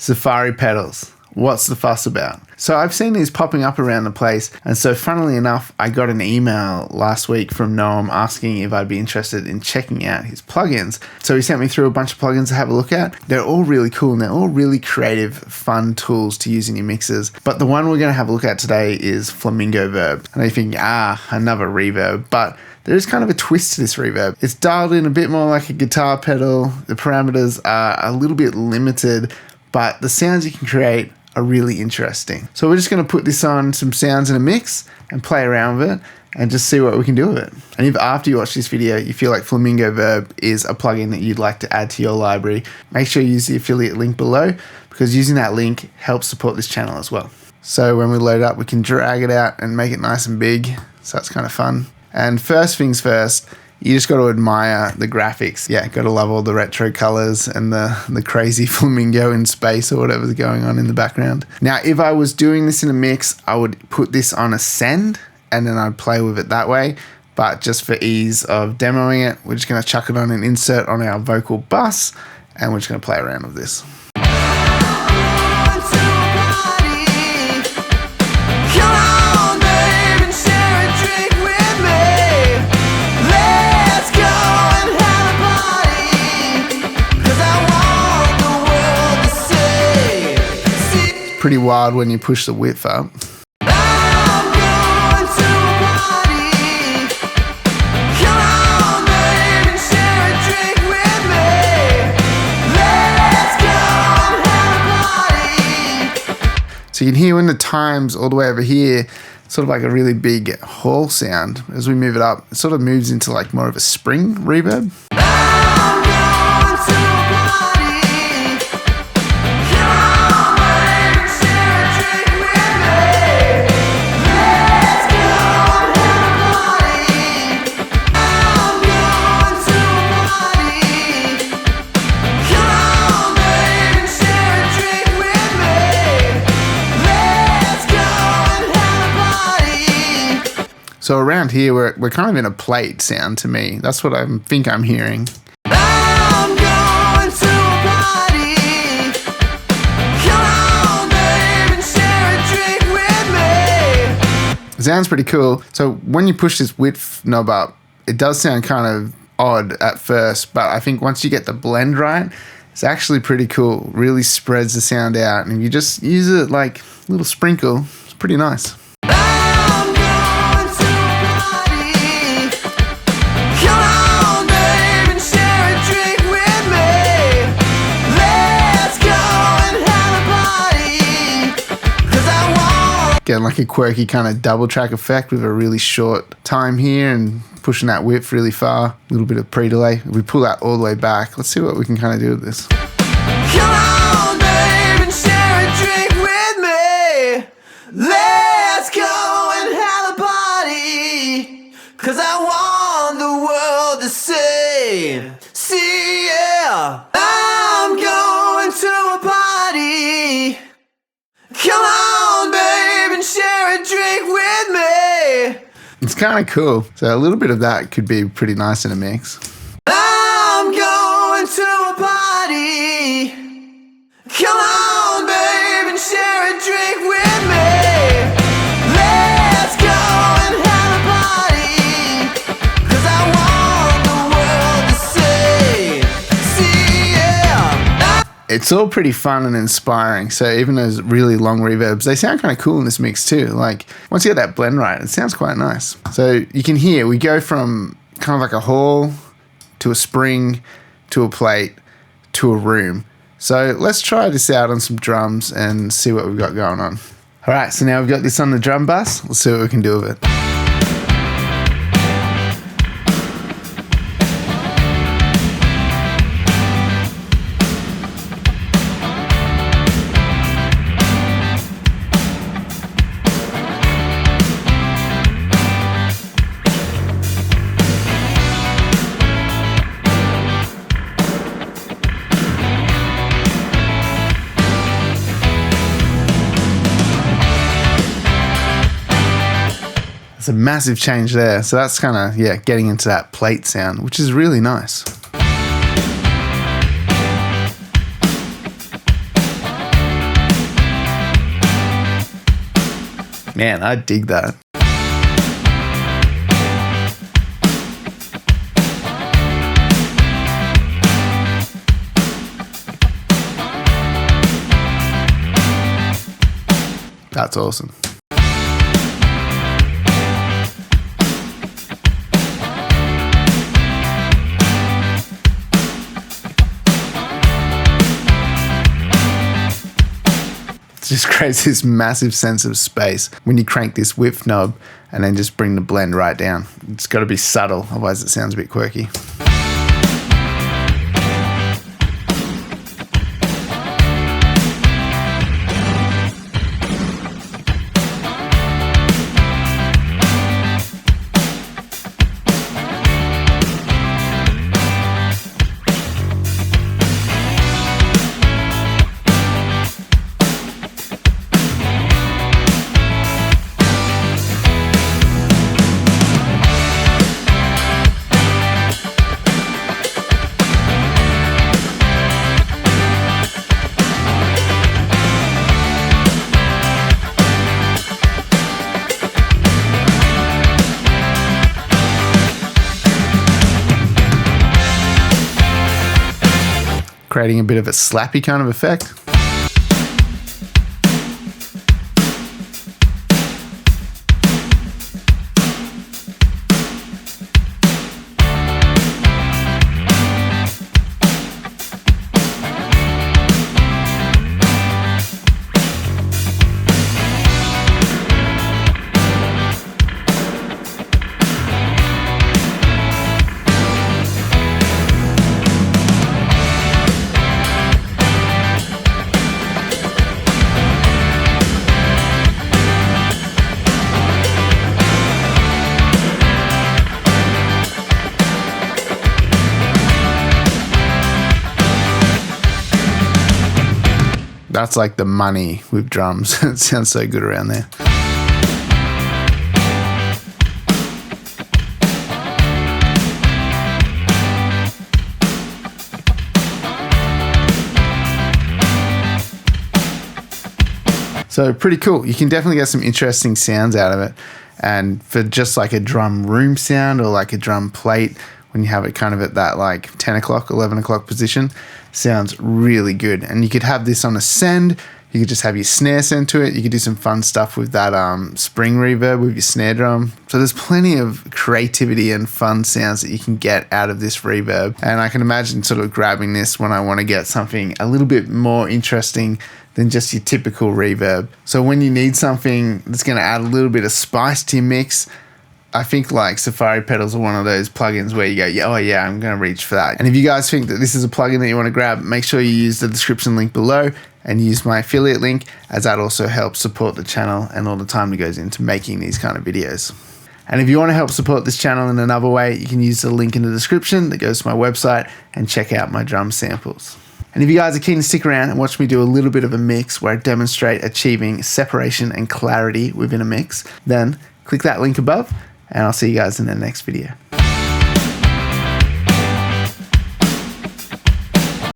Safari pedals. What's the fuss about? So I've seen these popping up around the place, and so funnily enough, I got an email last week from Noam asking if I'd be interested in checking out his plugins. So he sent me through a bunch of plugins to have a look at. They're all really cool, and they're all really creative, fun tools to use in your mixes. But the one we're going to have a look at today is Flamingo Verb. And you think, another reverb, but there is kind of a twist to this reverb. It's dialed in a bit more like a guitar pedal. The parameters are a little bit limited, but the sounds you can create are really interesting. So we're just going to put this on some sounds in a mix and play around with it and just see what we can do with it. And if after you watch this video you feel like Flamingo Verb is a plugin that you'd like to add to your library, make sure you use the affiliate link below, because using that link helps support this channel as well. So when we load it up, we can drag it out and make it nice and big. So that's kind of fun. And first things first, you just got to admire the graphics. Yeah, got to love all the retro colors and the crazy flamingo in space or whatever's going on in the background. Now, if I was doing this in a mix, I would put this on a send and then I'd play with it that way. But just for ease of demoing it, we're just going to chuck it on an insert on our vocal bus and we're just going to play around with this. Pretty wild when you push the width up. So you can hear when the time's all the way over here, sort of like a really big hall sound. As we move it up, it sort of moves into like more of a spring reverb. So around here, we're kind of in a plate sound to me. That's what I think I'm hearing. I'm going to a party. Come on, babe, and share a drink with me. It sounds pretty cool. So when you push this width knob up, it does sound kind of odd at first, but I think once you get the blend right, it's actually pretty cool. Really spreads the sound out, and if you just use it like a little sprinkle, it's pretty nice. Getting like a quirky kind of double track effect with a really short time here and pushing that width really far. A little bit of pre-delay. If we pull that all the way back, let's see what we can kind of do with this. Come on, babe, and share a drink with me. Let's go and have a party, 'cause I want the world to see, yeah. I'm going to a party. Come on, babe, and share a drink with me. It's kind of cool. So a little bit of that could be pretty nice in a mix. I'm going to a party. Come on, babe, and share a drink with me. Let's go and have a party, 'cause I want the world to see, yeah. It's all pretty fun and inspiring. So even those really long reverbs, they sound kind of cool in this mix too. Like once you get that blend right, it sounds quite nice. So you can hear we go from kind of like a hall to a spring to a plate to a room. So let's try this out on some drums and see what we've got going on. All right, so now we've got this on the drum bus. Let's see what we can do with it. It's a massive change there. So that's kind of, yeah, getting into that plate sound, which is really nice. Man, I dig that. That's awesome. It just creates this massive sense of space when you crank this width knob and then just bring the blend right down. It's got to be subtle, otherwise it sounds a bit quirky. Creating a bit of a slappy kind of effect. That's like the money with drums. It sounds so good around there. So pretty cool. You can definitely get some interesting sounds out of it. And for just like a drum room sound or like a drum plate, when you have it kind of at that like 10 o'clock, 11 o'clock position, sounds really good. And you could have this on a send. You could just have your snare sent to it. You could do some fun stuff with that spring reverb with your snare drum. So there's plenty of creativity and fun sounds that you can get out of this reverb. And I can imagine sort of grabbing this when I want to get something a little bit more interesting than just your typical reverb. So when you need something that's going to add a little bit of spice to your mix, I think like Safari pedals are one of those plugins where you go, yeah, oh yeah, I'm going to reach for that. And if you guys think that this is a plugin that you want to grab, make sure you use the description link below and use my affiliate link, as that also helps support the channel and all the time that goes into making these kind of videos. And if you want to help support this channel in another way, you can use the link in the description that goes to my website and check out my drum samples. And if you guys are keen to stick around and watch me do a little bit of a mix where I demonstrate achieving separation and clarity within a mix, then click that link above and I'll see you guys in the next video.